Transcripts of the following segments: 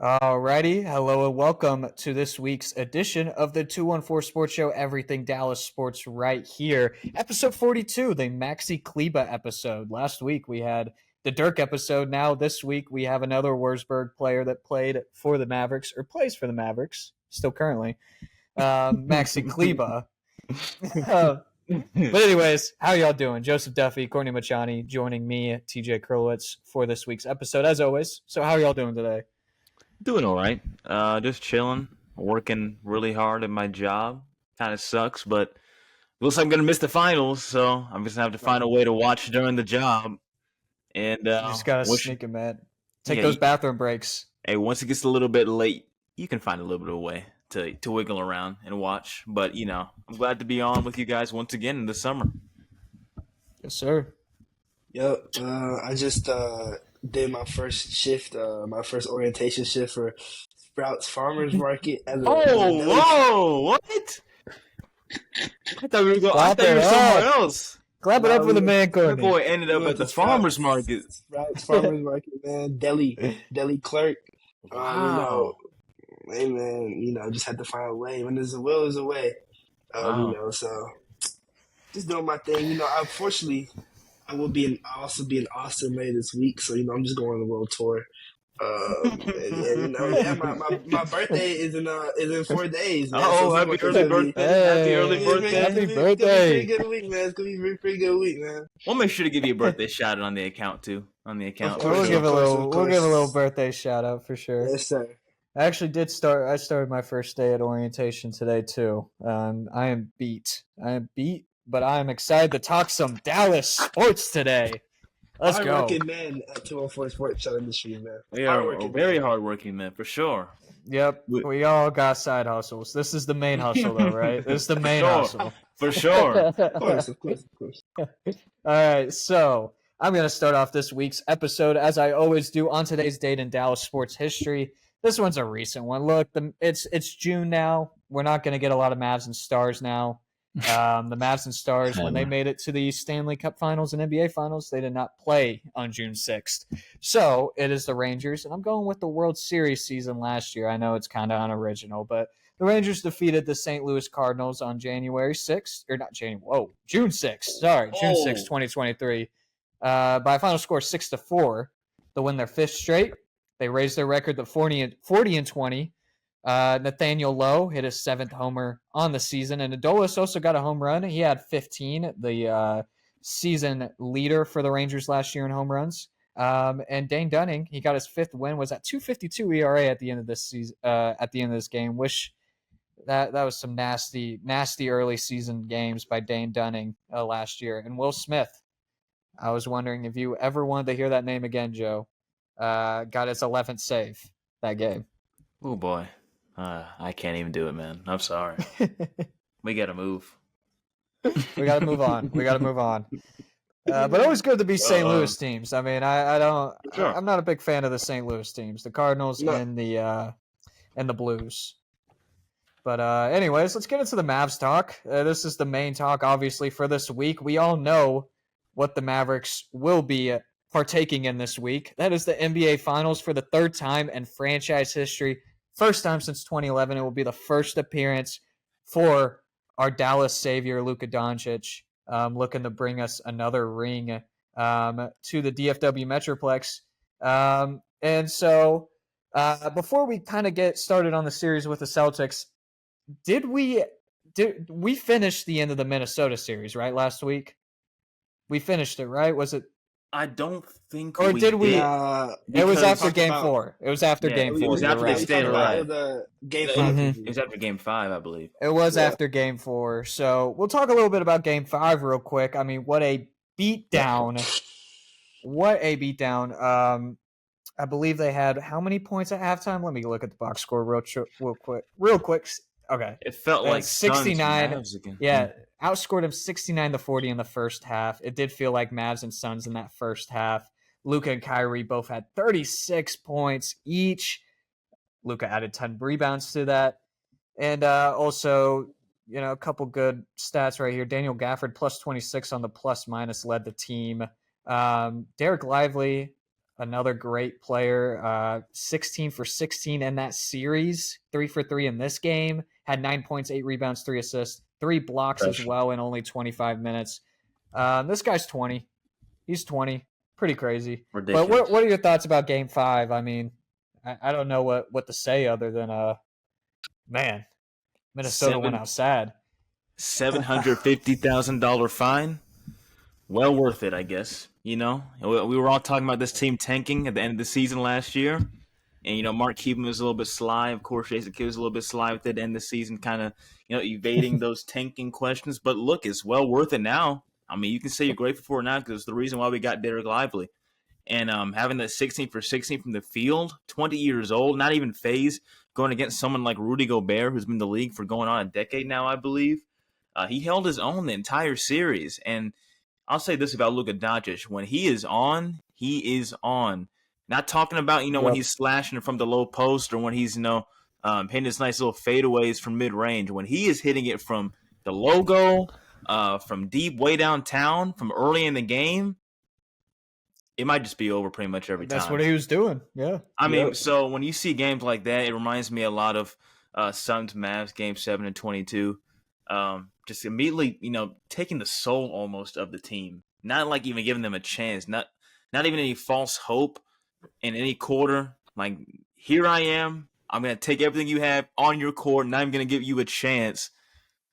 Alrighty, hello and welcome to this week's edition of the 214 Sports Show, Everything Dallas Sports right here. Episode 42, the Maxi Kleba episode. Last week we had the Dirk episode. Now this week we have another Wurzburg player that played for the Mavericks, or plays for the Mavericks, still currently, Maxi Kleba. But anyways, how y'all doing? Joseph Duffy, Courtney Machani joining me, TJ Krulwitz, for this week's episode, as always. So how y'all doing today? Doing all right. Just chilling, working really hard at my job. Kind of sucks, but looks like I'm gonna miss the finals, so I'm just gonna have to find a way to watch during the job. And You just gotta sneak it, man. Take those bathroom breaks. Hey, once it gets a little bit late, you can find a little bit of a way to wiggle around and watch. But I'm glad to be on with you guys once again in the summer. Yes, sir. Yep. I just did my first shift, my first orientation shift for Sprouts Farmers Market. Whoa! What? I thought we were somewhere else. Clap it up for the man, That Courtney. boy ended up at the farmer's market. Sprouts Farmers Market, man. Deli clerk. Wow. Hey, man, just had to find a way. When there's a will, there's a way. Wow. So just doing my thing. Unfortunately, I'll also be in Austin later this week. So, I'm just going on a world tour. My birthday is in 4 days, man. Happy early birthday. Happy early birthday. Happy birthday. It's gonna be a pretty good week, man. It's gonna be a pretty good week, man. We'll make sure to give you a birthday shout out on the account too. We'll give a little birthday shout out for sure. Yes, sir. I actually did start. I started my first day at orientation today too. I am beat, but I am excited to talk some Dallas sports today. Let's go. Hard-working men at 214 Sports Show Industry, man. We are very hardworking men, for sure. Yep, we all got side hustles. This is the main hustle, though, right? This is the main hustle. For sure. Of course. All right, so I'm going to start off this week's episode, as I always do, on today's date in Dallas sports history. This one's a recent one. Look, it's June now. We're not going to get a lot of Mavs and Stars now. The Mavs and Stars, when they made it to the Stanley Cup Finals and NBA Finals, they did not play on June 6th. So it is the Rangers, and I'm going with the World Series season last year. I know it's kind of unoriginal, but the Rangers defeated the St. Louis Cardinals on January 6th, or not January, June 6th. Sorry, June 6th, 2023, by a final score 6-4. To win their fifth straight. They raised their record to 40-20. Nathaniel Lowe hit his seventh homer on the season, and Adolis also got a home run. He had 15, the season leader for the Rangers last year in home runs. And Dane Dunning, he got his fifth win, was at 2.52 ERA at the end of this season. At the end of this game, wish that was some nasty early season games by Dane Dunning last year. And Will Smith, I was wondering if you ever wanted to hear that name again, Joe. Got his 11th save that game. Oh boy. I can't even do it, man. I'm sorry. We got to move. We got to move on. But always good to be St. Louis teams. I mean, I don't. Sure. I'm not a big fan of the St. Louis teams, the Cardinals and the Blues. But anyways, let's get into the Mavs talk. This is the main talk, obviously, for this week. We all know what the Mavericks will be partaking in this week. That is the NBA Finals for the third time in franchise history. First time since 2011. It will be the first appearance for our Dallas savior, Luka Doncic, looking to bring us another ring to the DFW Metroplex. And so before we kind of get started on the series with the Celtics, did we finish the end of the Minnesota series, right, last week? We finished it, right? Was it? I don't think or we did we? It was after Game 4. It was after Game 4. It was after they stayed alive. Game 5. It was after Game 5, I believe. It was after Game 4. So we'll talk a little bit about Game 5 real quick. I mean, what a beatdown. I believe they had how many points at halftime? Let me look at the box score real quick. Okay. It felt like 69. Yeah, outscored them 69-40 in the first half. It did feel like Mavs and Suns in that first half. Luka and Kyrie both had 36 points each. Luka added 10 rebounds to that. And also, a couple good stats right here. Daniel Gafford, plus 26 on the plus-minus, led the team. Derek Lively, another great player. 16 for 16 in that series, 3 for 3 in this game. Had 9 points, 8 rebounds, 3 assists, 3 blocks as well in only 25 minutes. This guy's 20. He's 20. Pretty crazy. Ridiculous. But what are your thoughts about Game 5? I mean, I don't know what to say other than man, Minnesota went out sad. $750,000 fine. Well worth it, I guess. We were all talking about this team tanking at the end of the season last year. And, Mark Cuban was a little bit sly. Of course, Jason Kidd was a little bit sly with it at the end of the season, kind of, evading those tanking questions. But look, it's well worth it now. I mean, you can say you're grateful for it now because it's the reason why we got Derek Lively. And having that 16 for 16 from the field, 20 years old, not even phased, going against someone like Rudy Gobert, who's been in the league for going on a decade now, I believe. He held his own the entire series. And I'll say this about Luka Doncic. When he is on, he is on. Not talking about, when he's slashing from the low post or when he's, hitting his nice little fadeaways from mid-range. When he is hitting it from the logo, from deep way downtown, from early in the game, it might just be over pretty much every time. That's what he was doing, yeah. I mean, so when you see games like that, it reminds me a lot of Suns Mavs Game 7 and 22. Just immediately, taking the soul almost of the team. Not like even giving them a chance. Not even any false hope in any quarter. Like, here I am. I'm going to take everything you have on your court, and I'm going to give you a chance.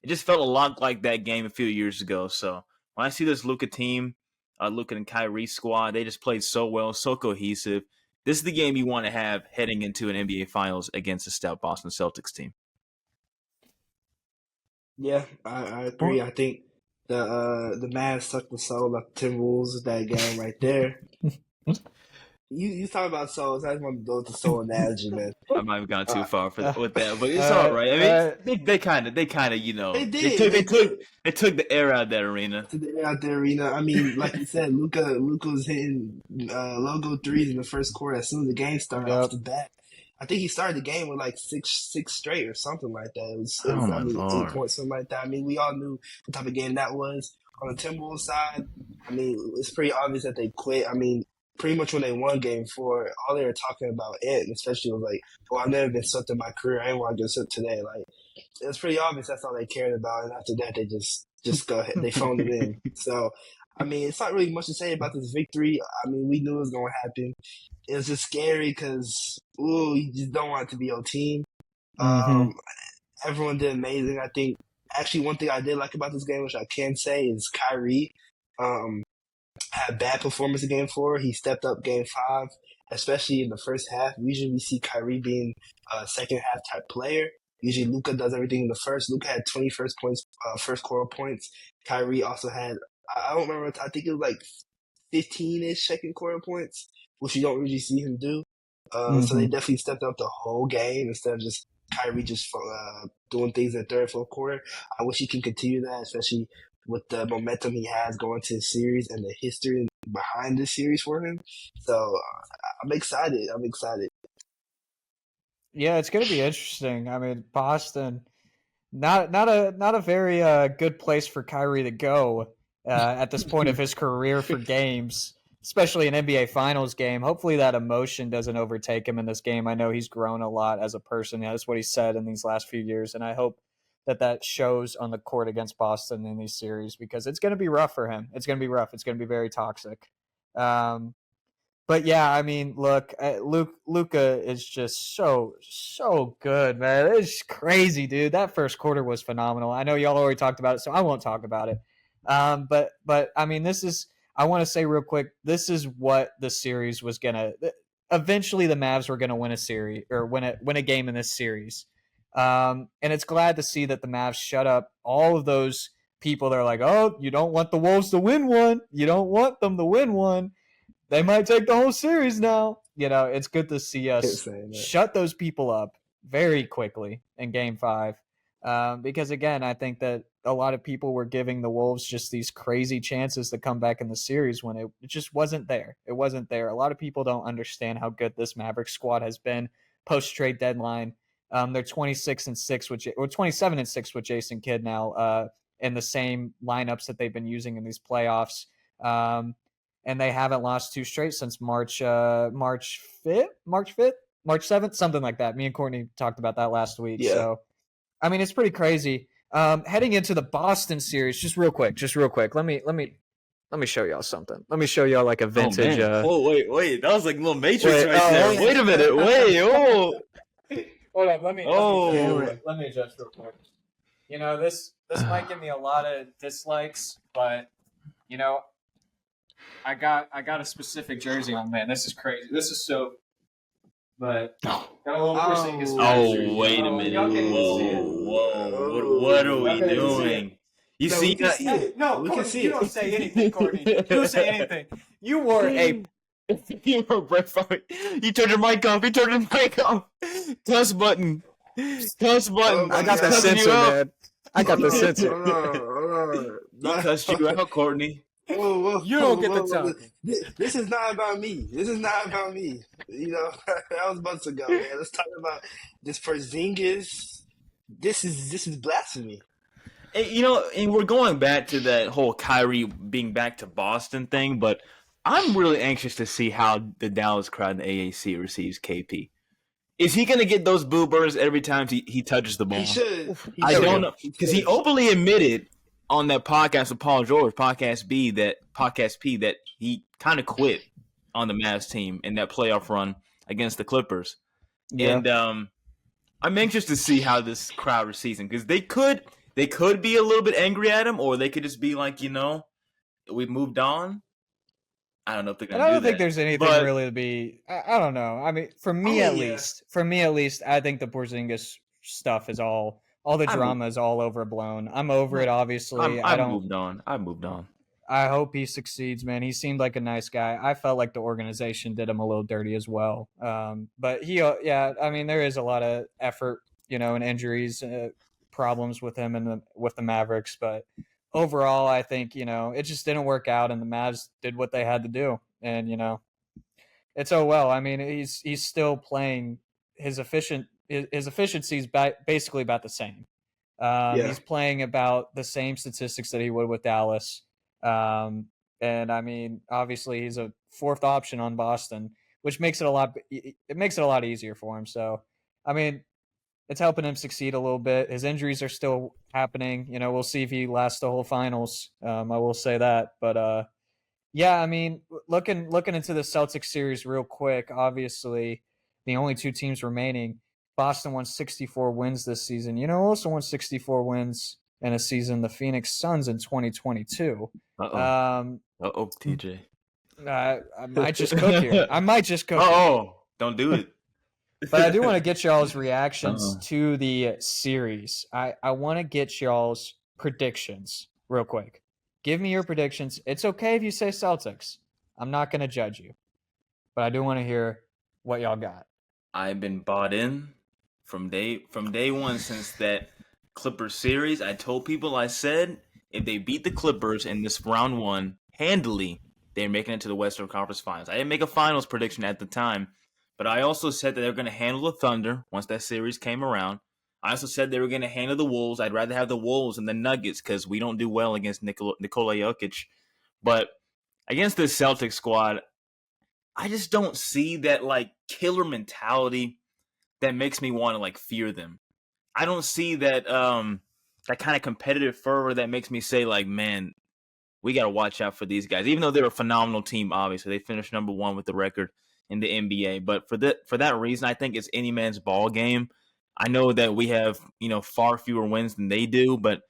It just felt a lot like that game a few years ago. So when I see this Luka team, Luka and Kyrie squad, they just played so well, so cohesive. This is the game you want to have heading into an NBA Finals against a stout Boston Celtics team. Yeah, I agree. I think the Mavs sucked the soul of the Timberwolves with that game right there. You talk about souls. I just want to go with the soul analogy, man. I might have gone too far with that, but it's all right. I mean, they kind of, They took the air out of that arena. I mean, like you said, Luka was hitting logo threes in the first quarter as soon as the game started off the bat. I think he started the game with like six straight or something like that. It was 8 points, something like that. I mean, we all knew what type of game that was. On the Timberwolves side, I mean, it's pretty obvious that they quit. I mean, pretty much when they won Game 4, all they were talking about especially was like, "Well, I've never been swept in my career. I ain't want to get swept today." Like, it's pretty obvious that's all they cared about. And after that, they just go ahead. They phoned it in. So, I mean, it's not really much to say about this victory. I mean, we knew it was going to happen. It was just scary because, you just don't want it to be your team. Everyone did amazing. I think, actually, one thing I did like about this game, which I can say, is Kyrie had bad performance in Game 4. He stepped up Game 5, especially in the first half. Usually we see Kyrie being a second half type player. Usually Luka does everything in the first. Luka had 20 first quarter points. Kyrie also had, I don't remember, I think it was like 15-ish second quarter points, which you don't usually see him do. So they definitely stepped up the whole game instead of just Kyrie just doing things in the third, fourth quarter. I wish he can continue that, especially with the momentum he has going to the series and the history behind this series for him. So I'm excited. Yeah, it's going to be interesting. I mean, Boston, not a very good place for Kyrie to go at this point of his career for games, especially an NBA Finals game. Hopefully that emotion doesn't overtake him in this game. I know he's grown a lot as a person. That's what he said in these last few years, and I hope that shows on the court against Boston in these series because it's going to be rough for him. It's going to be rough. It's going to be very toxic. But yeah, I mean, look, Luka is just so good, man. It's crazy, dude. That first quarter was phenomenal. I know y'all already talked about it, so I won't talk about it. But I mean, I want to say real quick, this is what the series was gonna. Eventually, the Mavs were gonna win a series or win a game in this series. And it's glad to see that the Mavs shut up all of those people that are like, oh, you don't want the Wolves to win one. You don't want them to win one. They might take the whole series now. It's good to see us shut those people up very quickly in Game 5. Because, again, I think that a lot of people were giving the Wolves just these crazy chances to come back in the series when it just wasn't there. It wasn't there. A lot of people don't understand how good this Mavericks squad has been post-trade deadline. They're 26-6 or 27-6 with Jason Kidd now in the same lineups that they've been using in these playoffs. and they haven't lost 2 straight since March 5th, March 5th, March 7th, something like that. Me and Courtney talked about that last week. Yeah. So, I mean, it's pretty crazy. Heading into the Boston series, just real quick. Let me show y'all something. Let me show y'all like a vintage. Oh, wait. That was like a little Matrix Wait, right there. Wait a minute. Wait. Oh. Hold on. Let me adjust real quick. You know, this might give me a lot of dislikes, but you know, I got a specific jersey on. Man, this is crazy. This is so. But got a little Porzingis jersey. Wait a minute. Y'all can't even see it. Whoa. What are we doing? You No, see we can see it. No, We can Courtney, see you it. don't say anything, Courtney. You don't say anything. You wore a. You were Brett Favre. You turned your mic off. Cuss button. I got the sensor, man. I got the sensor. Hold on. He cussed you out, Courtney. Whoa, You don't get the talk. This is not about me. You know, that was months ago, man. Let's talk about this Porzingis. This is blasphemy. And we're going back to that whole Kyrie being back to Boston thing, but I'm really anxious to see how the Dallas crowd in the AAC receives KP. Is he going to get those boo birds every time he touches the ball? He should. I don't know, because he openly admitted on that podcast with Paul George, Podcast P, that he kind of quit on the Mavs team in that playoff run against the Clippers. Yeah. And I'm anxious to see how this crowd receives him, because they could be a little bit angry at him, or they could just be like, we've moved on. I don't know if they're going to do that. I don't think there's anything really to be. I don't know. I mean, for me at least, I think the Porzingis stuff is all the drama is all overblown. I'm over it. Obviously, I've moved on. I hope he succeeds, man. He seemed like a nice guy. I felt like the organization did him a little dirty as well. But I mean, there is a lot of effort, and injuries, problems with him and with the Mavericks, but overall, I think, it just didn't work out, and the Mavs did what they had to do. And, it's well. I mean, he's still playing his efficiency is basically about the same. He's playing about the same statistics that he would with Dallas. And I mean, obviously he's a 4th option on Boston, which makes it a lot easier for him. So, I mean, it's helping him succeed a little bit. His injuries are still happening. We'll see if he lasts the whole finals. I will say that. But I mean, looking into the Celtics series real quick, obviously the only 2 teams remaining, Boston won 64 wins this season. Also won 64 wins in a season, the Phoenix Suns in 2022. TJ. I might just cook here. Don't do it. But I do want to get y'all's reactions to the series. I want to get y'all's predictions real quick. Give me your predictions. It's okay if you say Celtics. I'm not going to judge you. But I do want to hear what y'all got. I've been bought in from day one since that Clippers series. I told people, I said, if they beat the Clippers in this round 1 handily, they're making it to the Western Conference Finals. I didn't make a finals prediction at the time. But I also said that they were going to handle the Thunder once that series came around. I also said they were going to handle the Wolves. I'd rather have the Wolves than the Nuggets because we don't do well against Nikola Jokic. But against this Celtics squad, I just don't see that killer mentality that makes me want to fear them. I don't see that that kind of competitive fervor that makes me say man, we got to watch out for these guys. Even though they're a phenomenal team, obviously they finished number 1 with the record in the NBA, but for that reason, I think it's any man's ball game. I know that we have far fewer wins than they do, but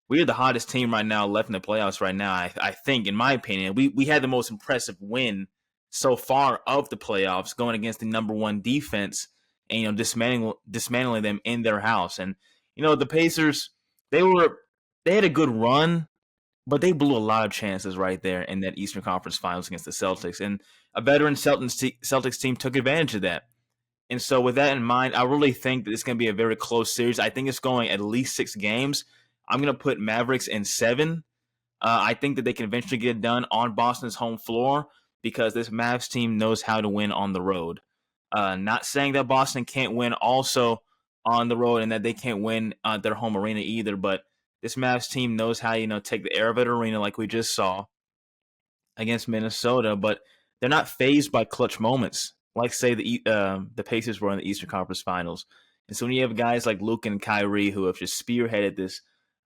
we are the hottest team right now left in the playoffs right now. I think, in my opinion, we had the most impressive win so far of the playoffs, going against the number 1 defense and dismantling them in their house. And the Pacers, they had a good run, but they blew a lot of chances right there in that Eastern Conference Finals against the Celtics. And a veteran Celtics team took advantage of that. And so with that in mind, I really think that it's going to be a very close series. I think it's going at least 6 games. I'm going to put Mavericks in 7. I think that they can eventually get it done on Boston's home floor because this Mavs team knows how to win on the road. Not saying that Boston can't win also on the road and that they can't win their home arena either, but this Mavs team knows how, take the air of an arena like we just saw against Minnesota, but they're not phased by clutch moments, like say the Pacers were in the Eastern Conference Finals. And so when you have guys like Luke and Kyrie who have just spearheaded this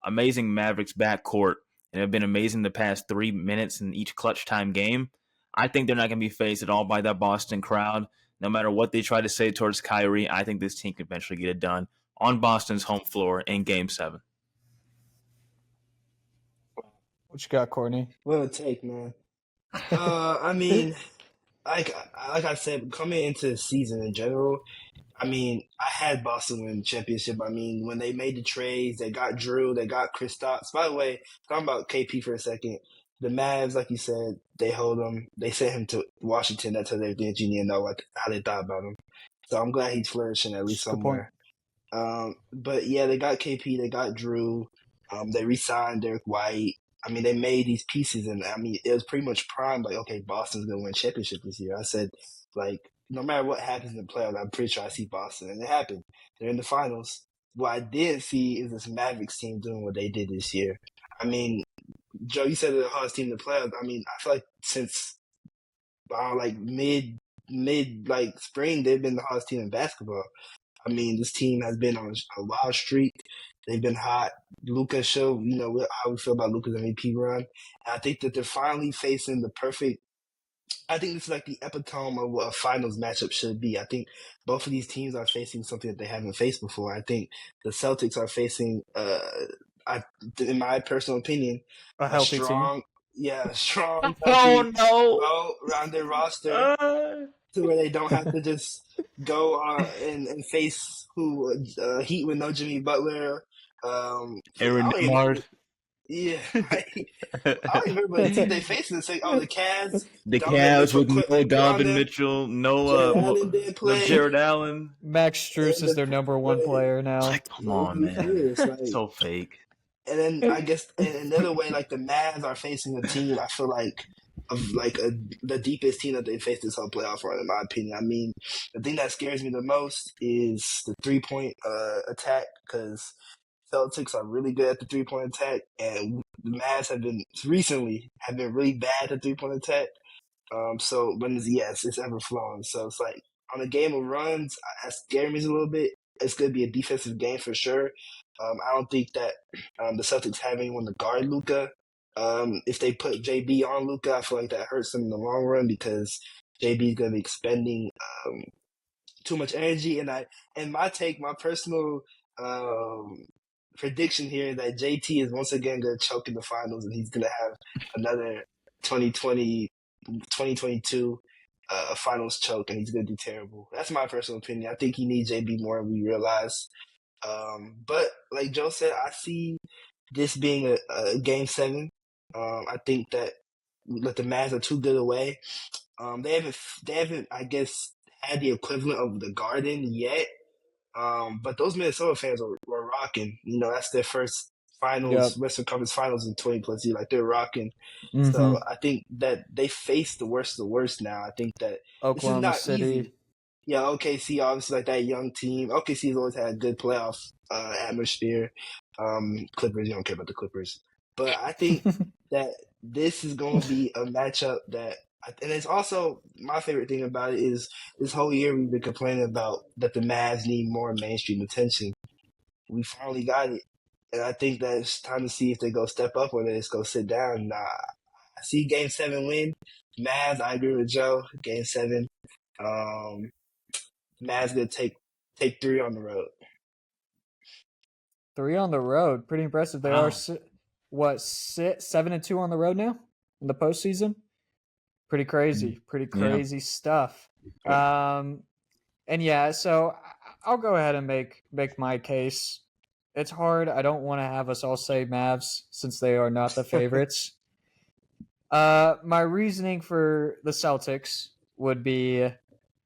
amazing Mavericks backcourt and have been amazing the past 3 minutes in each clutch time game, I think they're not going to be phased at all by that Boston crowd. No matter what they try to say towards Kyrie, I think this team can eventually get it done on Boston's home floor in Game 7. What you got, Courtney? What a take, man. I mean, like I said, coming into the season in general, I mean, I had Boston win the championship. I mean, when they made the trades, they got Drew, they got Kristaps. By the way, talking about KP for a second, the Mavs, like you said, they hold him. They sent him to Washington. That's how they didn't know how they thought about him. So I'm glad he's flourishing at least Good point. somewhere. But yeah, they got KP, they got Drew. They re-signed Derek White. I mean, they made these pieces, and I mean, it was pretty much primed. Like, okay, Boston's gonna win championship this year. I said, like, no matter what happens in the playoffs, I'm pretty sure I see Boston, and it happened. They're in the finals. What I did see is this Mavericks team doing what they did this year. I mean, Joe, you said they're the hardest team in the playoffs. I mean, I feel like since like mid like spring, they've been the hardest team in basketball. I mean, this team has been on a wild streak. They've been hot. Luka showed, how we feel about Luka's MVP run. And I think that they're finally facing the perfect. I think this is like the epitome of what a finals matchup should be. I think both of these teams are facing something that they haven't faced before. I think the Celtics are facing, in my personal opinion, A healthy strong Oh healthy, no! well-rounded roster to where they don't have to just go and face Heat with no Jimmy Butler. Aaron I don't even Nemhard. yeah, I don't even remember the team they faced. And say, the Cavs. The Donovan Cavs Mitchell with no quit on Donovan them. Mitchell, Jared no Allen didn't play. Jared Allen. Max Strus is their number one player It's now. like, come on, man. So fake. And then I guess in another way, like the Mavs are facing a team. I feel like the deepest team that they faced this whole playoff run, in my opinion. I mean, the thing that scares me the most is the 3-point attack, because Celtics are really good at the 3-point attack, and the Mavs have been really bad at 3-point attack. So when it's ever flowing. So it's like on a game of runs, that scares me a little bit. It's going to be a defensive game for sure. I don't think that the Celtics have anyone to guard Luka. If they put JB on Luka, I feel like that hurts them in the long run because JB is going to be expending too much energy. And my personal prediction here is that JT is once again going to choke in the finals, and he's going to have another 2022 finals choke, and he's going to do terrible. That's my personal opinion. I think he needs JB more than we realize. But like Joe said, I see this being a game 7. I think that the Mavs are too good away. They haven't, I guess, had the equivalent of the Garden yet. But those Minnesota fans were rocking. That's their first finals, Western Conference Finals in 20 plus years. Like, they're rocking. Mm-hmm. So I think that they face the worst of the worst now. I think that Oklahoma this is not City. easy. Yeah, OKC, obviously, like that young team. OKC has always had a good playoff atmosphere. Clippers, you don't care about the Clippers. But I think that this is going to be a matchup and it's also, my favorite thing about it is this whole year we've been complaining about that the Mavs need more mainstream attention. We finally got it. And I think that it's time to see if they go step up or they just go sit down. I see Game 7 win. Mavs, I agree with Joe. Game 7. Mavs going to take 3 on the road. 3 on the road. Pretty impressive. They are, 7-2 on the road now in the postseason? Pretty crazy. Pretty crazy stuff. And yeah, so I'll go ahead and make my case. It's hard. I don't want to have us all say Mavs since they are not the favorites. My reasoning for the Celtics would be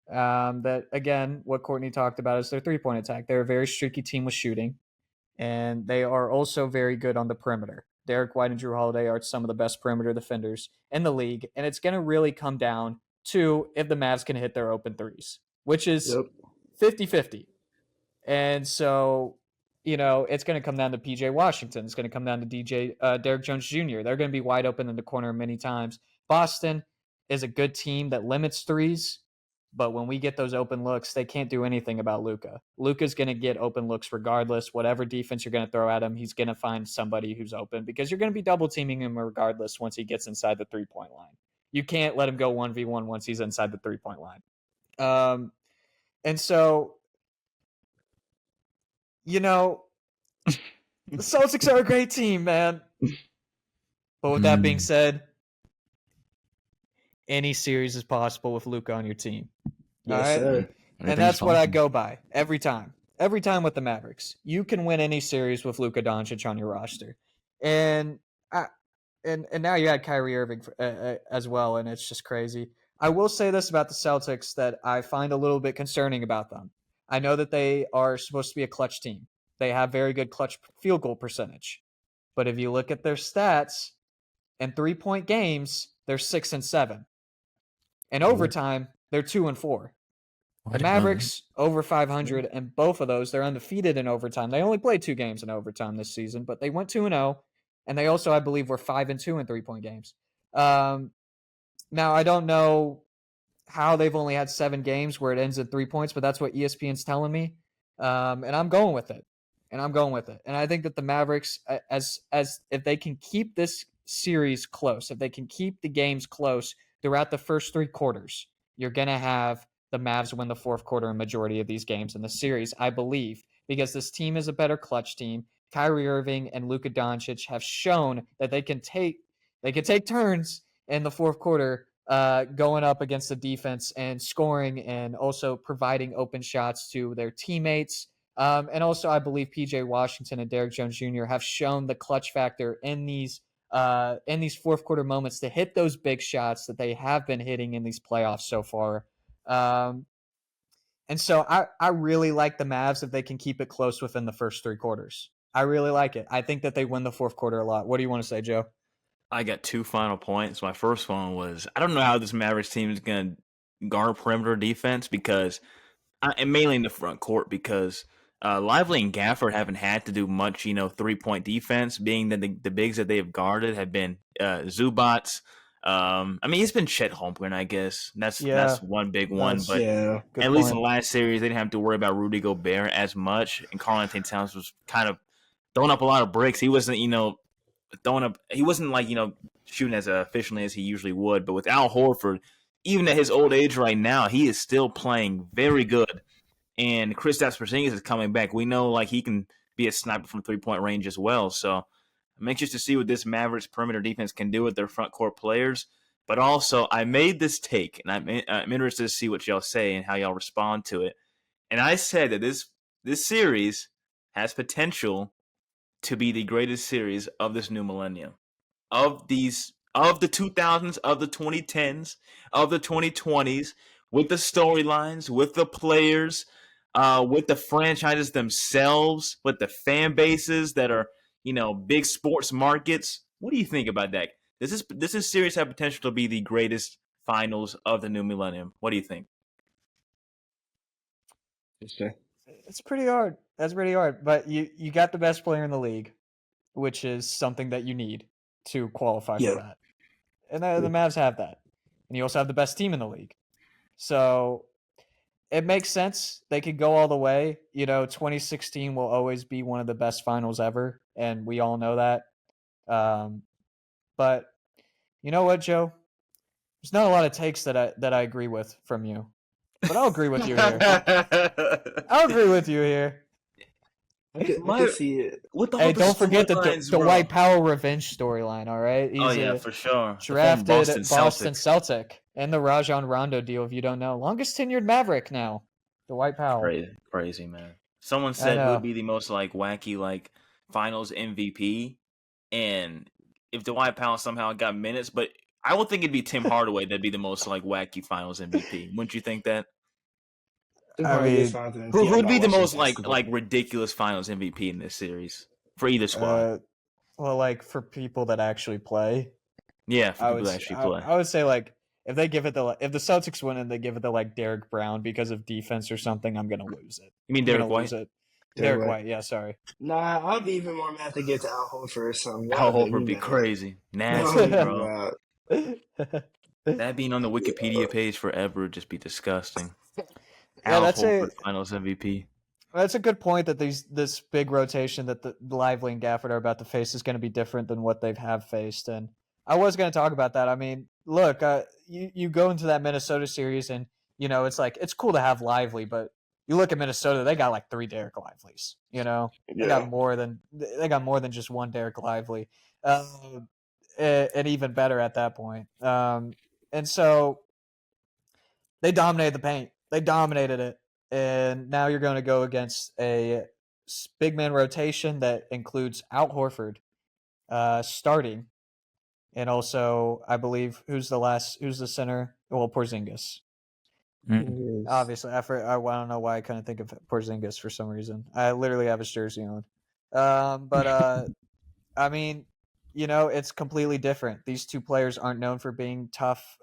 that, again, what Courtney talked about is their 3-point attack. They're a very streaky team with shooting, and they are also very good on the perimeter. Derek White and Drew Holiday are some of the best perimeter defenders in the league, and it's going to really come down to if the Mavs can hit their open threes, which is 50-50. And so, it's going to come down to PJ Washington. It's going to come down to Derek Jones Jr. They're going to be wide open in the corner many times. Boston is a good team that limits threes, but when we get those open looks, they can't do anything about Luka. Luka's going to get open looks regardless. Whatever defense you're going to throw at him, he's going to find somebody who's open because you're going to be double teaming him regardless once he gets inside the 3-point line. You can't let him go 1v1 once he's inside the 3-point line. And so, the Celtics are a great team, man. But with that being said, any series is possible with Luka on your team. Yes, sir. And that's what I go by every time. Every time with the Mavericks. You can win any series with Luka Doncic on your roster. And now you had Kyrie Irving as well, and it's just crazy. I will say this about the Celtics that I find a little bit concerning about them. I know that they are supposed to be a clutch team. They have very good clutch field goal percentage. But if you look at their stats, in 3-point games, they're 6-7. In overtime, they're 2-4. The Mavericks over 500, and both of those they're undefeated in overtime. They only played 2 games in overtime this season, but they went 2-0, and they also, I believe, were 5-2 in 3-point games. Now I don't know how they've only had 7 games where it ends at 3 points, but that's what ESPN's telling me, and I'm going with it. And I think that the Mavericks, as if they can keep this series close, if they can keep the games close throughout the first 3 quarters, you're going to have the Mavs win the fourth quarter in majority of these games in the series, I believe, because this team is a better clutch team. Kyrie Irving and Luka Doncic have shown that they can take turns in the fourth quarter going up against the defense and scoring and also providing open shots to their teammates. And also, I believe P.J. Washington and Derrick Jones Jr. have shown the clutch factor in these fourth quarter moments to hit those big shots that they have been hitting in these playoffs so far. And so I really like the Mavs if they can keep it close within the first 3 quarters. I really like it. I think that they win the fourth quarter a lot. What do you want to say, Joe? I got 2 final points. My first one was I don't know how this Mavericks team is going to guard perimeter defense and mainly in the front court because Lively and Gafford haven't had to do much, 3-point defense, being that the bigs that they have guarded have been Zubats. It's been Chet Holmgren, I guess. That's one big one. But at least in the last series, they didn't have to worry about Rudy Gobert as much. And Karl-Anthony Towns was kind of throwing up a lot of bricks. He wasn't, he wasn't like, shooting as efficiently as he usually would. But with Al Horford, even at his old age right now, he is still playing very good. And Kristaps Porzingis is coming back. We know he can be a sniper from 3-point range as well. So I'm anxious to see what this Mavericks perimeter defense can do with their front court players. But also, I made this take, and I'm interested to see what y'all say and how y'all respond to it. And I said that this series has potential to be the greatest series of this new millennium. Of the 2000s, of the 2010s, of the 2020s, with the storylines, with the players, with the franchises themselves, with the fan bases that are, big sports markets. What do you think about that? Does this series have potential to be the greatest finals of the new millennium? What do you think? It's pretty hard. That's pretty hard. But you got the best player in the league, which is something that you need to qualify for that. And the Mavs have that. And you also have the best team in the league. So it makes sense. They could go all the way. 2016 will always be one of the best finals ever, and we all know that. But you know what, Joe? There's not a lot of takes that I agree with from you, but I'll agree with you here. I'll agree with you here. I can see it. Hey, don't forget the White Power revenge storyline, all right? He's for sure. Drafted Boston Celtic. And the Rajon Rondo deal, if you don't know. Longest tenured Maverick now. The White Power. Crazy, man. Someone said it would be the most wacky finals MVP. And if Dwight Powell somehow got minutes, but I would think it'd be Tim Hardaway that'd be the most wacky finals MVP. Wouldn't you think that? Who'd be the most ridiculous finals MVP in this series for either squad? For people that actually play. Yeah, for people that actually play. I would say if they give it if the Celtics win and they give it to Derrick Brown because of defense or something, I'm gonna lose it. You mean Derrick White? Derrick White, yeah, sorry. Nah, I'll be even more mad to get to Al Horford or something. Al Horford would be crazy. Nasty, bro. That being on the Wikipedia page forever would just be disgusting. Yeah, Al Horford, Finals MVP. that's a good point that this big rotation that the Lively and Gafford are about to face is going to be different than what they have faced. And I was going to talk about that. I mean, look, you go into that Minnesota series and, it's like, it's cool to have Lively, but you look at Minnesota, they got like 3 Derek Lively's, they got more than just one Derek Lively. And even better at that point. And so they dominated the paint. They dominated it. And now you're going to go against a big man rotation that includes Al Horford starting. And also, I believe, who's the center? Well, Porzingis. Mm. Obviously, I don't know why I couldn't think of Porzingis for some reason. I literally have his jersey on. But I mean, it's completely different. These two players aren't known for being tough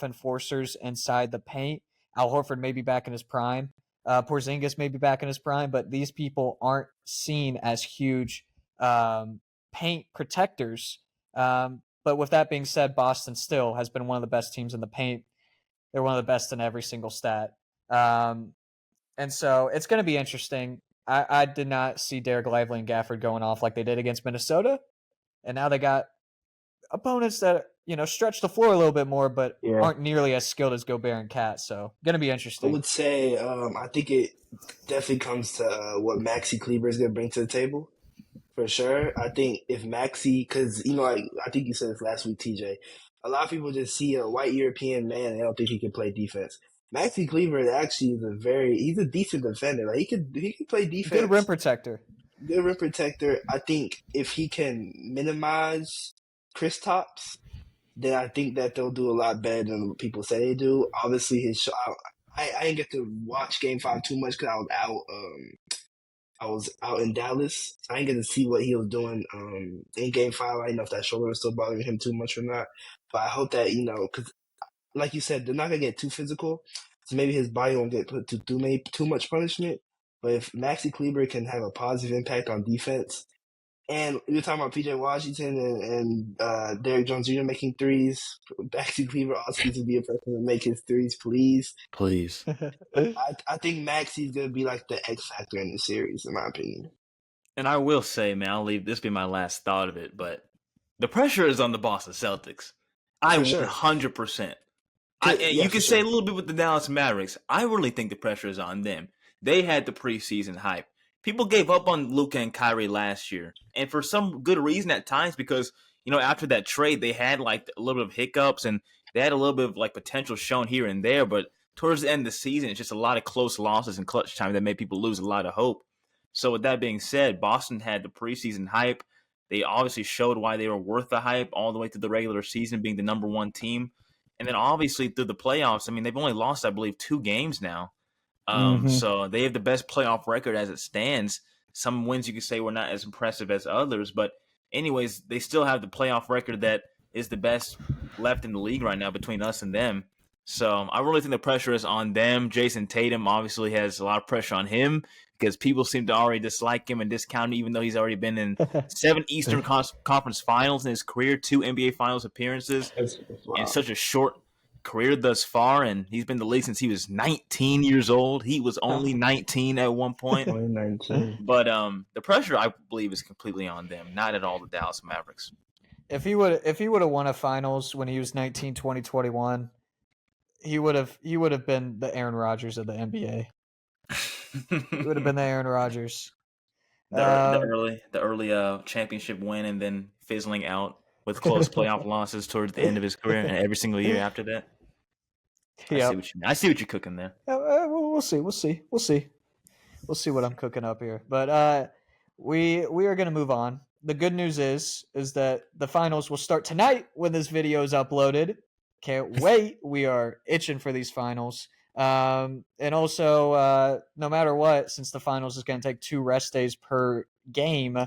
enforcers inside the paint. Al Horford may be back in his prime. Porzingis may be back in his prime, but these people aren't seen as huge paint protectors. But with that being said, Boston still has been one of the best teams in the paint. They're one of the best in every single stat. And so it's going to be interesting. I did not see Derek Lively and Gafford going off like they did against Minnesota. And now they got opponents that, stretch the floor a little bit more, but aren't nearly as skilled as Gobert and Cat. So going to be interesting. I would say I think it definitely comes to what Maxi Kleber is going to bring to the table. For sure. I think if Maxi, because, I think you said this last week, TJ, a lot of people just see a white European man and they don't think he can play defense. Maxi Kleber actually is he's a decent defender. Like he can play defense. Good rim protector. Good rim protector. I think if he can minimize Kristaps, then I think that they'll do a lot better than what people say they do. Obviously, his shot. I didn't get to watch Game 5 too much because I was out. I was out in Dallas. I didn't get to see what he was doing in Game 5. I didn't know if that shoulder was still bothering him too much or not. But I hope that, because like you said, they're not going to get too physical. So maybe his body won't get put to too much punishment. But if Maxi Kleber can have a positive impact on defense, and you're talking about PJ Washington and Derrick Jones Jr. making threes, Maxi Kleber also needs to be a person to make his threes, please. Please. I think Maxi's going to be like the X factor in the series, in my opinion. And I will say, man, I'll leave this be my last thought of it, but the pressure is on the Boston Celtics. I 100%. You can say a little bit with the Dallas Mavericks. I really think the pressure is on them. They had the preseason hype. People gave up on Luka and Kyrie last year, and for some good reason at times because, after that trade, they had like a little bit of hiccups and they had a little bit of like potential shown here and there, but towards the end of the season, it's just a lot of close losses and clutch time that made people lose a lot of hope. So with that being said, Boston had the preseason hype. They obviously showed why they were worth the hype all the way through the regular season, being the number one team. And then obviously through the playoffs, I mean, they've only lost, I believe, 2 games now. So they have the best playoff record as it stands. Some wins you could say were not as impressive as others, but anyways, they still have the playoff record that is the best left in the league right now between us and them. So I really think the pressure is on them. Jason Tatum obviously has a lot of pressure on him because people seem to already dislike him and discount him, even though he's already been in 7 Eastern Conference Finals in his career, 2 NBA Finals appearances, and such a short career thus far. And he's been in the league since he was 19 years old. He was only 19 at one point. Only 19. But the pressure, I believe, is completely on them, not at all the Dallas Mavericks. If he would have won a finals when he was 19, 20, 21, he would have been the Aaron Rodgers of the NBA. He would have been the Aaron Rodgers. The early championship win and then fizzling out with close playoff losses towards the end of his career and every single year after that. I see what you're cooking there. We'll see what I'm cooking up here. But we are going to move on. The good news is that the finals will start tonight when this video is uploaded. Can't wait. We are itching for these finals. And also, no matter what, since the finals is going to take 2 rest days per game,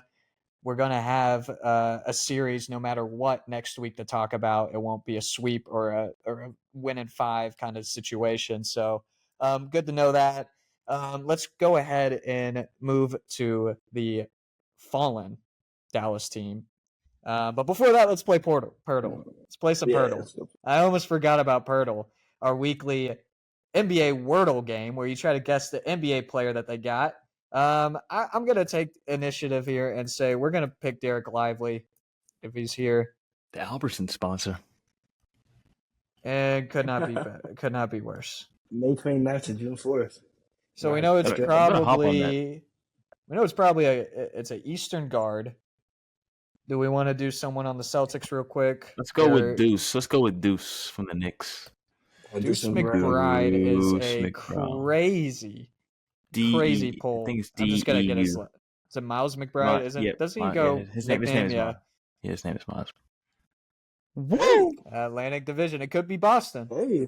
we're going to have a series no matter what next week to talk about. It won't be a sweep or a win in 5 kind of situation. So good to know that. Let's go ahead and move to the fallen Dallas team. But before that, let's play Purtle. Let's play some Purtle. I almost forgot about Purtle, our weekly NBA Wordle game where you try to guess the NBA player that they got. I'm going to take initiative here and say we're going to pick Derek Lively if he's here. The Albertson sponsor. And could not be better. Could not be worse. May 29th to June 4th. So we know it's probably it's an Eastern guard. Do we want to do someone on the Celtics real quick? Let's go with Deuce. Let's go with Deuce from the Knicks. Deuce McBride is a crazy pull. I think it's I'm just gonna get his. Is it Miles McBride? Doesn't he go? His name is Miles. Yeah, his name is Miles. Woo! Atlantic Division. It could be Boston. Hey,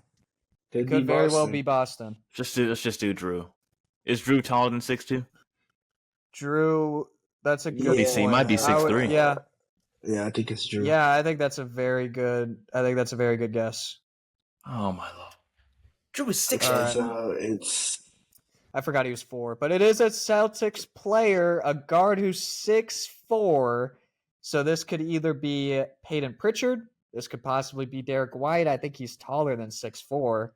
it could very well be Boston. Let's just do Drew. Is Drew taller than 6'2"? Drew, that's a good. He might be 6'3". Yeah, I think it's Drew. Yeah, I think that's a very good guess. Oh my lord, Drew is 6'4". So it's. I forgot he was 4, but it is a Celtics player, a guard who's 6'4". So this could either be Peyton Pritchard. This could possibly be Derek White. I think he's taller than 6'4".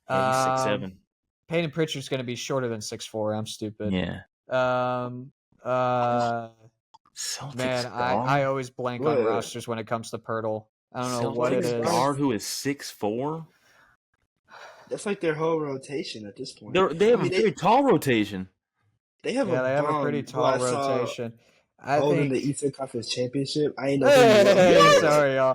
Yeah, he's 6'7". Peyton Pritchard's going to be shorter than 6'4". I'm stupid. Yeah. Man, I always blank on rosters when it comes to Pirtle. I don't know what it is. Guard who is 6'4". That's like their whole rotation at this point. They have a very tall rotation. They have a pretty tall rotation. Holding the Eastern Conference Championship. I ain't know. Sorry, y'all.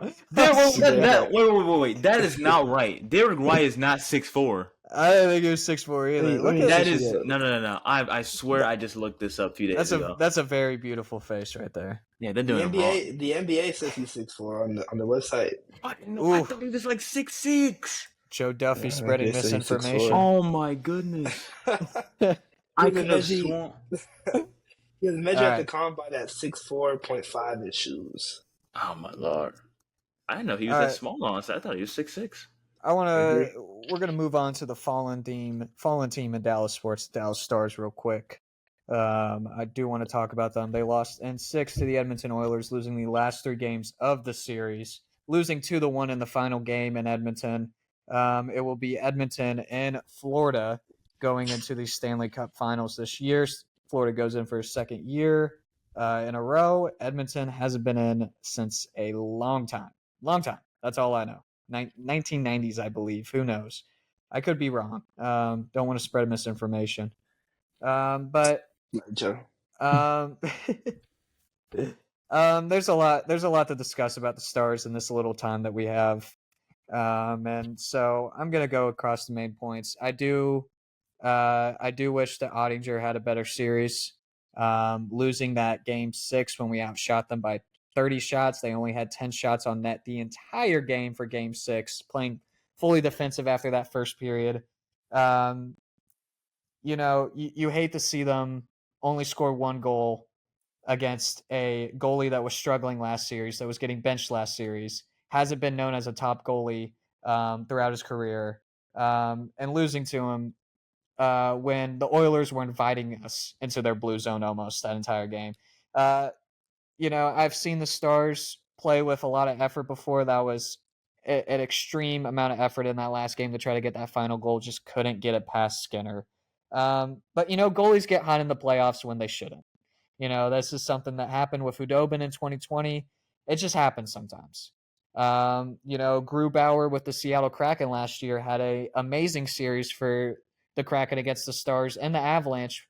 Wait. That is not right. Derek White is not 6'4". I didn't think he was 6'4" either. That is no. I swear I just looked this up a few days ago. That's a very beautiful face right there. Yeah, they're doing the NBA. The NBA says he's 6'4" on the website. I thought he was like 6'6". Joe Duffy spreading misinformation. Oh my goodness! I could have sworn. He was measured at the combine at 6'4.5" in shoes. Oh my lord! I didn't know he was that small. Honestly, I thought he was 6'6". We're gonna move on to the fallen team in Dallas sports, Dallas Stars, real quick. I do want to talk about them. They lost in 6 to the Edmonton Oilers, losing the last 3 games of the series, losing 2-1 in the final game in Edmonton. It will be Edmonton and Florida going into the Stanley Cup Finals this year. Florida goes in for a second year in a row. Edmonton hasn't been in since a long time. That's all I know. 1990s, I believe. Who knows? I could be wrong. Don't want to spread misinformation. But Joe. There's a lot to discuss about the Stars in this little time that we have. And so I'm gonna go across the main points. I do wish that Ottinger had a better series. Losing that game 6 when we outshot them by 30 shots. They only had 10 shots on net the entire game for game 6, playing fully defensive after that first period. You hate to see them only score 1 goal against a goalie that was struggling last series, that was getting benched last series, hasn't been known as a top goalie throughout his career, and losing to him when the Oilers were inviting us into their blue zone almost that entire game. I've seen the Stars play with a lot of effort before. That was an extreme amount of effort in that last game to try to get that final goal. Just couldn't get it past Skinner. But goalies get hot in the playoffs when they shouldn't. This is something that happened with Hudobin in 2020. It just happens sometimes. Grubauer with the Seattle Kraken last year had an amazing series for the Kraken against the Stars and the Avalanche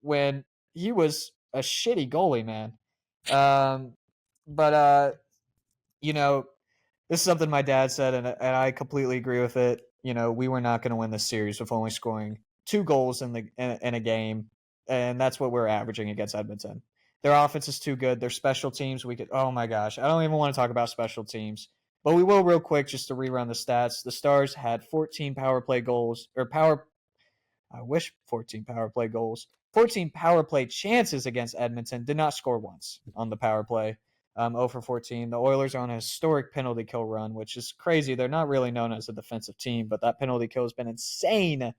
when he was a shitty goalie, man. This is something my dad said, and I completely agree with it. We were not going to win this series with only scoring 2 goals in a game, and that's what we're averaging against Edmonton. Their offense is too good. Their special teams, oh my gosh, I don't even want to talk about special teams, but we will real quick just to rerun the stats. The Stars had 14 power play goals, 14 power play goals, 14 power play chances against Edmonton, did not score once on the power play. 0 for 14. The Oilers are on a historic penalty kill run, which is crazy. They're not really known as a defensive team, but that penalty kill has been insane.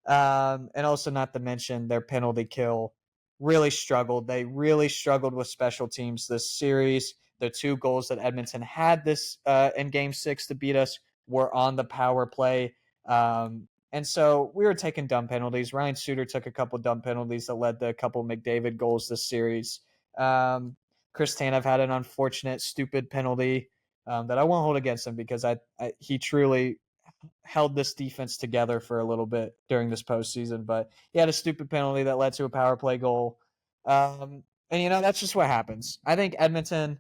And also not to mention their penalty kill really struggled. They really struggled with special teams this series. The 2 goals that Edmonton had this in Game 6 to beat us were on the power play. And so we were taking dumb penalties. Ryan Suter took a couple dumb penalties that led to a couple McDavid goals this series. Chris Tanev had an unfortunate, stupid penalty that I won't hold against him because he truly held this defense together for a little bit during this postseason. But he had a stupid penalty that led to a power play goal. And that's just what happens. I think Edmonton,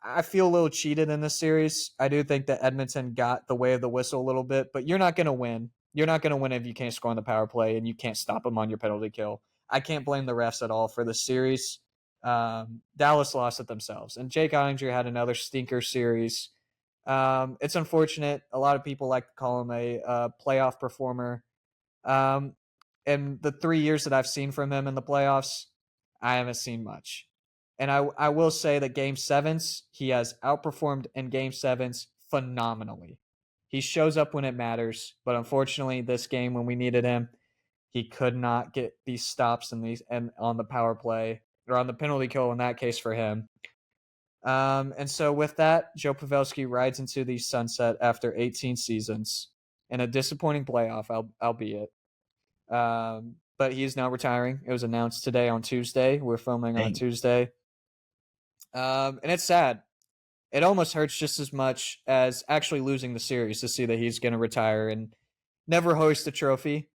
I feel a little cheated in this series. I do think that Edmonton got the way of the whistle a little bit, but you're not going to win. You're not going to win if you can't score on the power play and you can't stop them on your penalty kill. I can't blame the refs at all for the series. Dallas lost it themselves. And Jake Ottinger had another stinker series. It's unfortunate. A lot of people like to call him a playoff performer. And the 3 years that I've seen from him in the playoffs, I haven't seen much. And I will say that Game 7s, he has outperformed in Game 7s phenomenally. He shows up when it matters, but unfortunately, this game when we needed him, he could not get these stops and on the power play or on the penalty kill in that case for him. And so with that, Joe Pavelski rides into the sunset after 18 seasons in a disappointing playoff, albeit. But he is now retiring. It was announced today on Tuesday. We're filming on Tuesday. And it's sad. It almost hurts just as much as actually losing the series to see that he's going to retire and never hoist a trophy.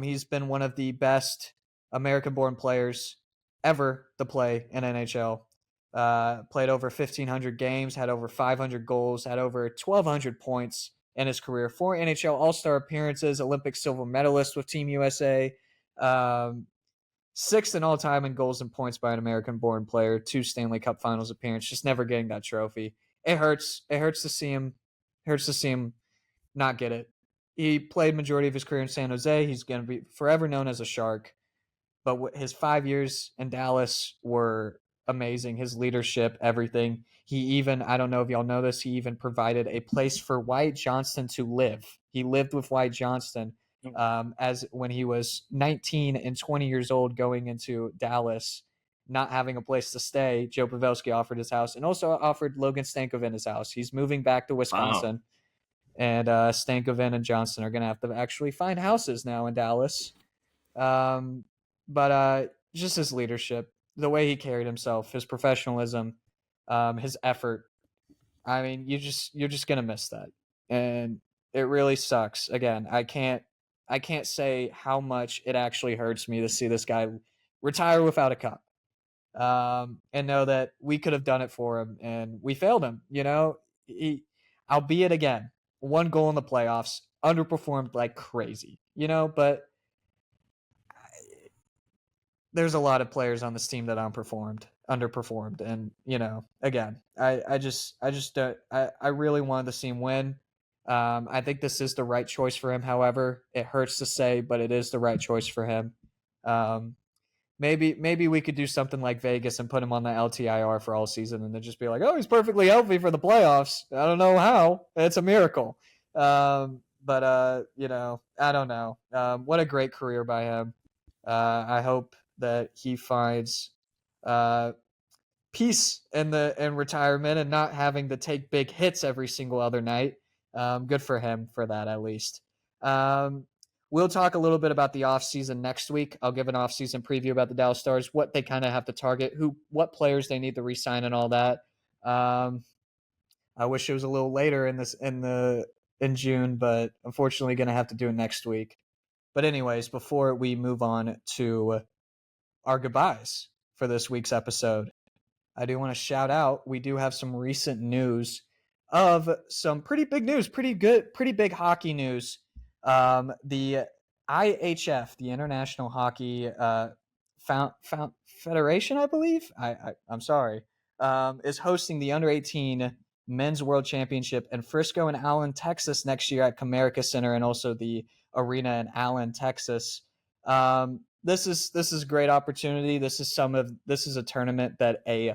He's been one of the best American-born players ever to play in NHL. Played over 1,500 games, had over 500 goals, had over 1,200 points in his career. 4 NHL All-Star appearances, Olympic silver medalist with Team USA. 6th in all-time in goals and points by an American-born player. 2 Stanley Cup Finals appearance, just never getting that trophy. It hurts. It hurts to see him. Hurts to see him not get it. He played majority of his career in San Jose. He's going to be forever known as a Shark. But his 5 years in Dallas were amazing. His leadership, everything. He even, I don't know if y'all know this, he even provided a place for Wyatt Johnston to live. He lived with Wyatt Johnston as when he was 19 and 20 years old going into Dallas, not having a place to stay. Joe Pavelski offered his house and also offered Logan Stankoven his house. He's moving back to Wisconsin. Wow. And Stankoven and Johnston are going to have to actually find houses now in Dallas. But just his leadership, the way he carried himself, his professionalism, his effort. I mean, you're just gonna miss that, and it really sucks. Again, I can't say how much it actually hurts me to see this guy retire without a cup, and know that we could have done it for him, and we failed him. Albeit again, 1 goal in the playoffs, underperformed like crazy. But there's a lot of players on this team that underperformed. And, again, I just don't, I really wanted to see him win. I think this is the right choice for him. However, it hurts to say, but it is the right choice for him. Maybe we could do something like Vegas and put him on the LTIR for all season and then just be like, oh, he's perfectly healthy for the playoffs. I don't know how. It's a miracle. But I don't know. What a great career by him. I hope that he finds peace in retirement and not having to take big hits every single other night. Good for him for that, at least. We'll talk a little bit about the offseason next week. I'll give an offseason preview about the Dallas Stars, what they kind of have to target, what players they need to re-sign and all that. I wish it was a little later in June, but unfortunately going to have to do it next week. But anyways, before we move on to our goodbyes for this week's episode, I do want to shout out, we do have some recent news of some pretty big news, pretty big hockey news. The IHF, the International Hockey Federation, I believe, I'm sorry, is hosting the Under-18 Men's World Championship in Frisco and Allen, Texas next year at Comerica Center and also the arena in Allen, Texas. This is a great opportunity. This is a tournament that a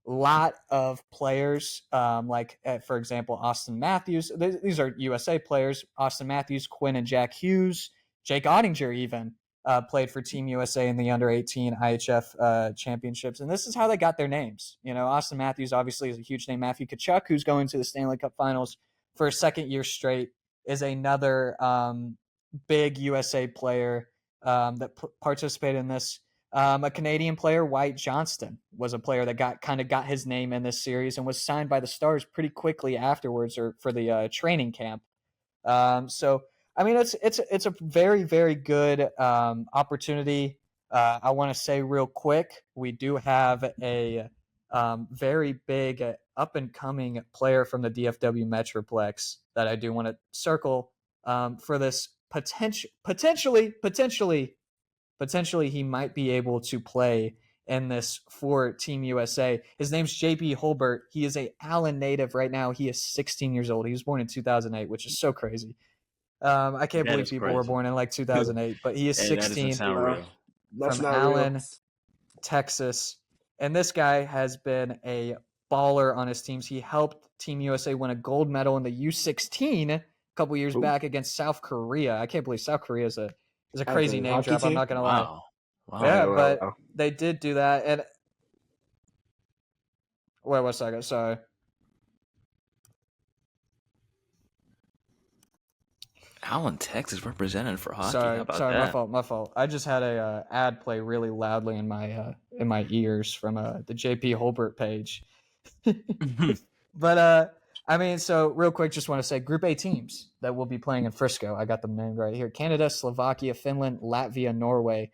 lot of players, for example, Austin Matthews. These are USA players: Austin Matthews, Quinn and Jack Hughes, Jake Ottinger, even played for Team USA in the under-18 IHF championships. And this is how they got their names. Austin Matthews obviously is a huge name. Matthew Tkachuk, who's going to the Stanley Cup Finals for a second year straight, is another big USA player that participated in this. A Canadian player, Wyatt Johnston, was a player that got his name in this series and was signed by the Stars pretty quickly afterwards, or for the training camp. So I mean, it's a very, very good opportunity. I want to say real quick, we do have a very big up and coming player from the DFW Metroplex that I do want to circle for this potentially he might be able to play in this for Team USA. His name's JP Holbert. He is a Allen native right now. He is 16 years old. He was born in 2008, which is so crazy. I can't believe people were born in like 2008, but he is 16 from Allen, Texas. And this guy has been a baller on his teams. He helped Team USA win a gold medal in the U16 a couple years back against South Korea. I can't believe South Korea is a crazy name drop. I'm not going to lie. Wow. Yeah, but they did do that. And wait 1 second. Sorry. Allen, Texas, represented for hockey. Sorry, How about that? my fault. I just had a ad play really loudly in my ears from the JP Holbert page. But I mean, so real quick, just want to say Group A teams that will be playing in Frisco. I got them named right here: Canada, Slovakia, Finland, Latvia, Norway.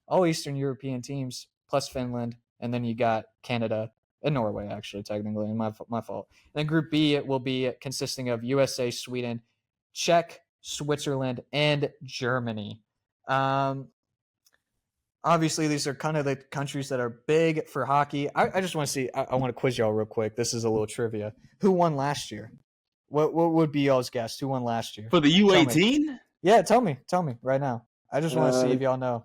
All Eastern European teams plus Finland, and then you got Canada and Norway. Actually, technically, my fault. And then Group B, it will be consisting of USA, Sweden, Czech, Switzerland, and Germany. Obviously, these are kind of the countries that are big for hockey. I just want to see. I want to quiz y'all real quick. This is a little trivia. Who won last year? What would be y'all's guess? Who won last year? For the U18? Yeah, tell me right now. I just want to see if y'all know.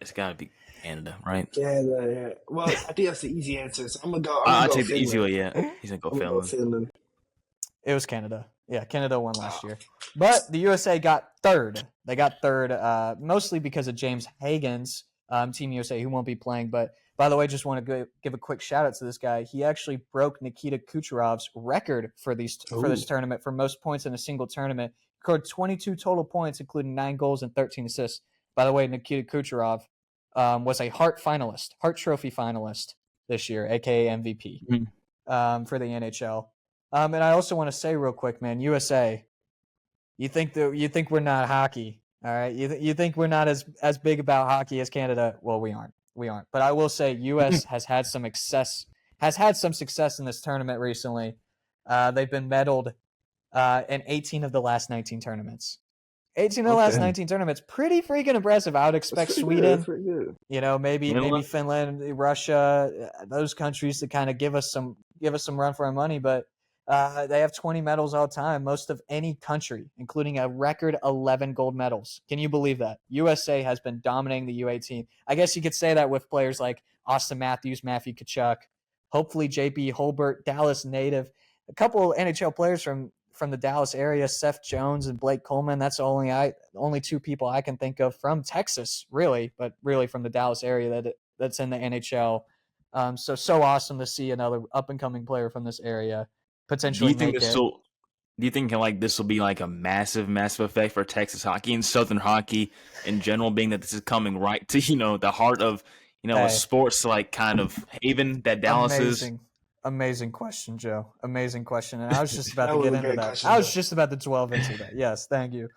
It's got to be Canada, right? Canada, yeah. Well, I think that's the easy answer. So I'm gonna go. I'll go take Finland. the easy way. Yeah, he's gonna go Finland. It was Canada. Yeah, Canada won last year. But the USA got third. They got third mostly because of James Hagen's Team USA, who won't be playing. But by the way, just want to give a quick shout out to this guy. He actually broke Nikita Kucherov's record for this tournament for most points in a single tournament. He scored 22 total points, including 9 goals and 13 assists. By the way, Nikita Kucherov was a Hart Trophy finalist this year, aka MVP for the NHL. And I also want to say real quick, man, USA, you think we're not hockey, all right? You think we're not as big about hockey as Canada? Well, we aren't. But I will say, US has had some success in this tournament recently. They've been medaled in 18 of the last 19 tournaments. 18 of the last 19 tournaments, pretty freaking impressive. I would expect Sweden, maybe Finland, Russia, those countries to kind of give us some run for our money. But they have 20 medals all time, most of any country, including a record 11 gold medals. Can you believe that? USA has been dominating the U18. I guess you could say that with players like Austin Matthews, Matthew Tkachuk, hopefully JP Holbert, Dallas native, a couple NHL players from the Dallas area, Seth Jones and Blake Coleman. That's only 2 people I can think of from Texas, really, but really from the Dallas area that's in the NHL. So awesome to see another up and coming player from this area potentially. Do you think like this will be like a massive effect for Texas hockey and Southern hockey in general, being that this is coming right to the heart of a sports like kind of haven that Dallas is? Amazing question, Joe. Amazing question. And I was just about to get into that. I was just about to delve into that. Yes, thank you.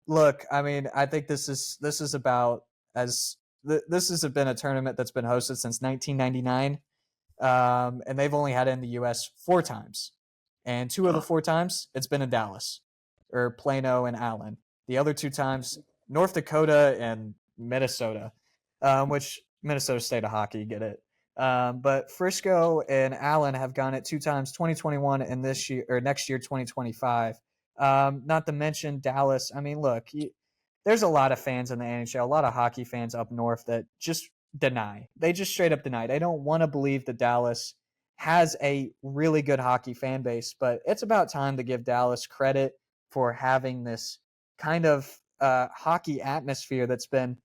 Look, I mean, I think this has been a tournament that's been hosted since 1999. And they've only had it in the U.S. 4 times. And 2 of the 4 times, it's been in Dallas, or Plano and Allen. The other 2 times, North Dakota and Minnesota, which Minnesota State of Hockey, get it. But Frisco and Allen have gone it 2 times, 2021 and next year, 2025. Not to mention Dallas. I mean, look, there's a lot of fans in the NHL, a lot of hockey fans up north that just deny. They just straight up deny. They don't want to believe that Dallas has a really good hockey fan base, but it's about time to give Dallas credit for having this kind of hockey atmosphere that's been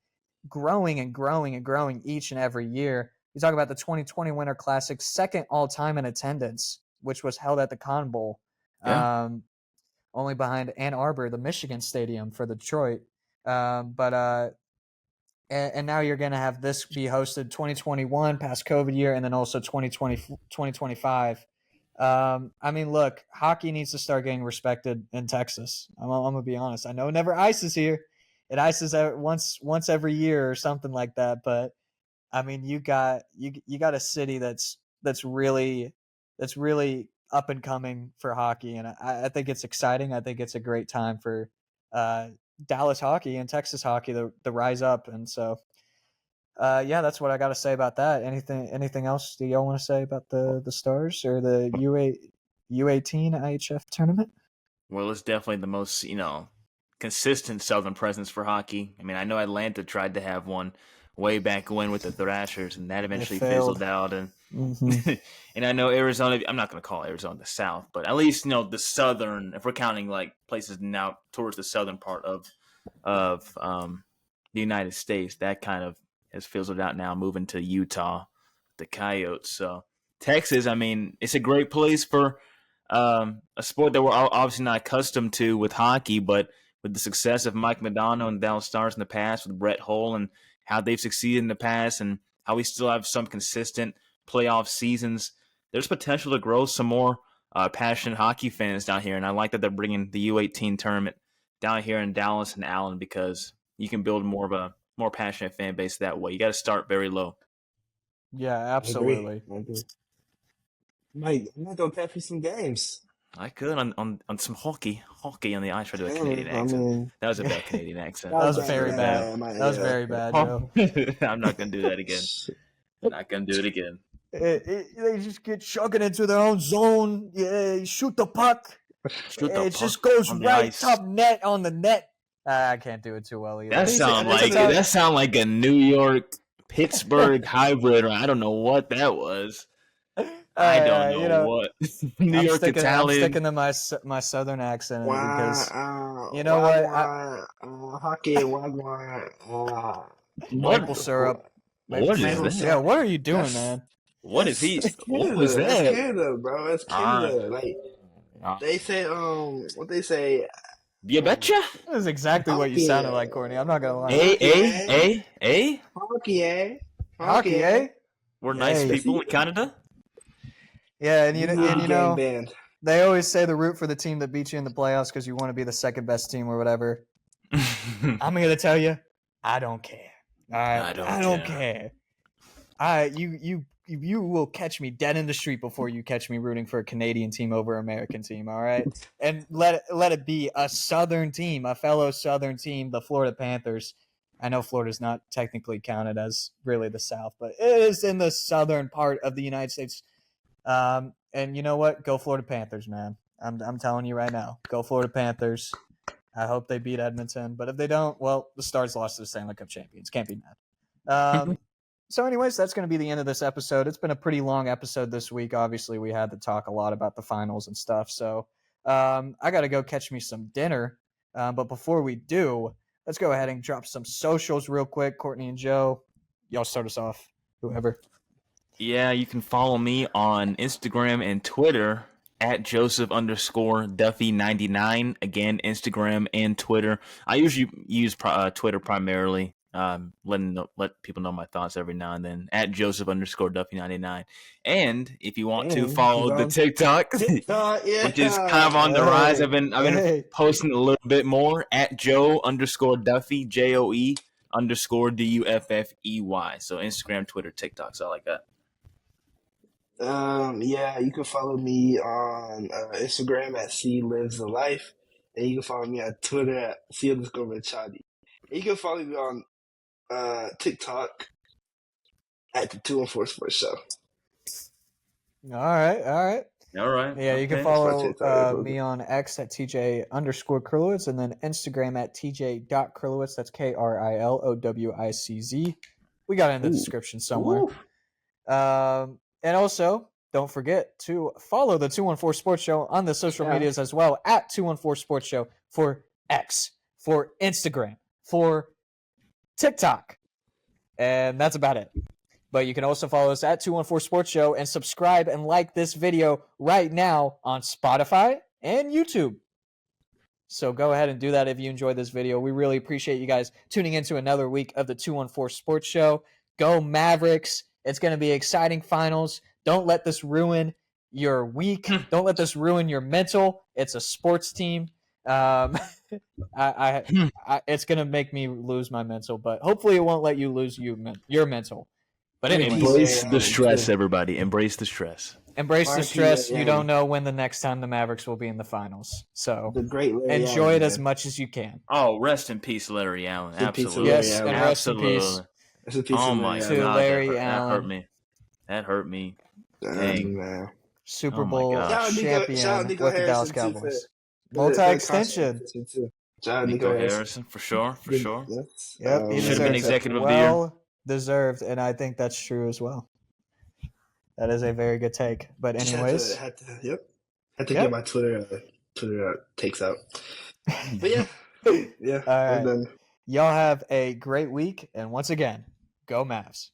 growing and growing and growing each and every year. You talk about the 2020 Winter Classic, second all-time in attendance, which was held at the Cotton Bowl, only behind Ann Arbor, the Michigan Stadium for Detroit. And now you're going to have this be hosted 2021 past COVID year, and then also 2025. I mean, look, hockey needs to start getting respected in Texas. I'm going to be honest. I know it never ices here. It ices once every year or something like that. But I mean, you got a city that's really up and coming for hockey, and I think it's exciting. I think it's a great time for Dallas hockey and Texas hockey to rise up. And so, yeah, that's what I got to say about that. Anything else do y'all want to say about the Stars or the U18 IHF tournament? Well, it's definitely the most, consistent Southern presence for hockey. I mean, I know Atlanta tried to have one way back when with the Thrashers, and that eventually fizzled out. And and I know Arizona. I'm not going to call Arizona the South, but at least the Southern. If we're counting like places now towards the southern part of the United States, that kind of has fizzled out now, moving to Utah, the Coyotes. So Texas, I mean, it's a great place for a sport that we're obviously not accustomed to with hockey, but with the success of Mike Modano and Dallas Stars in the past, with Brett Hull and how they've succeeded in the past, and how we still have some consistent playoff seasons, there's potential to grow some more passionate hockey fans down here. And I like that they're bringing the U18 tournament down here in Dallas and Allen, because you can build more of a more passionate fan base that way. You got to start very low. Yeah, absolutely. I agree. Mike, I'm not gonna catch you some games. I could on some hockey on the ice. Try to do a Canadian accent. That was a bad Canadian accent. That was very bad. That was very bad, Joe. I'm not gonna do that again. Not gonna do it again. They just get chugging into their own zone. Yeah, shoot the puck. It just goes right top net on the net. I can't do it too well either. That sound like a New York Pittsburgh hybrid, or I don't know what that was. I don't know what. New York Italian. I'm sticking to my southern accent because you know what? Hockey, wagwan, maple syrup. What is this? Yeah, what are you doing, man? What is he? What was that? That's Canada, bro. That's Canada. They say, what they say? You betcha. That is exactly what you sounded like, Courtney. I'm not gonna lie. Hockey, eh? We're nice people in Canada. Yeah, and you know, they always say the root for the team that beat you in the playoffs because you want to be the second best team or whatever. I'm gonna tell you, I don't care. I don't care. You will catch me dead in the street before you catch me rooting for a Canadian team over an American team, all right? And let it be a Southern team, a fellow Southern team, the Florida Panthers. I know Florida's not technically counted as really the South, but it is in the southern part of the United States. And you know what? Go Florida Panthers, man. I'm telling you right now. Go Florida Panthers. I hope they beat Edmonton, but if they don't, well, the Stars lost to the Stanley Cup champions. Can't be mad. So anyways, that's going to be the end of this episode. It's been a pretty long episode this week. Obviously, we had to talk a lot about the finals and stuff. So I got to go catch me some dinner. But before we do, let's go ahead and drop some socials real quick. Courtney and Joe, y'all start us off, whoever. Yeah, you can follow me on Instagram and Twitter at Joseph_Duffy99. Again, Instagram and Twitter. I usually use Twitter primarily. Let people know my thoughts every now and then at Joseph_Duffy99. And if you want to follow the TikTok, which is kind of on the rise, I've been posting a little bit more at Joe_Duffy, JOE_DUFFEY. So Instagram, Twitter, TikTok, so like that. Yeah, you can follow me on Instagram at clivesdalife, and you can follow me on Twitter at C_Rachadi. You can follow me on TikTok at the 214 Sports Show. All right. Yeah, you can follow me on X at TJ_Krulowitz, and then Instagram at TJ.Krulowitz. That's KRILOWICZ. We got it in the description somewhere. And also, don't forget to follow the 214 Sports Show on the social medias as well, at 214 Sports Show for X, for Instagram, for TikTok, and that's about it. But you can also follow us at 214 Sports Show and subscribe and like this video right now on Spotify and YouTube. So go ahead and do that if you enjoyed this video. We really appreciate you guys tuning into another week of the 214 Sports Show. Go Mavericks. It's going to be exciting finals. Don't let this ruin your week. Don't let this ruin your mental. It's a sports team. It's going to make me lose my mental, but hopefully it won't let you lose your mental. But anyway, embrace the stress, everybody. Embrace the stress. Embrace the stress. You don't know when the next time the Mavericks will be in the finals. So the great enjoy it as much as you can. Oh, rest in peace, Larry Allen. Absolutely. Yes, and rest in peace. Oh my to God, Larry Allen. That hurt me. Dang, man. Super Bowl champion with Nico the Dallas Harrison Cowboys. Multi-extension. Nico Harrison, for sure. Yes. Yep, he should have been executive of the year. Deserved, and I think that's true as well. That is a very good take. But anyways, had to get my Twitter takes out. But yeah, all right. Y'all have a great week, and once again, go Mavs.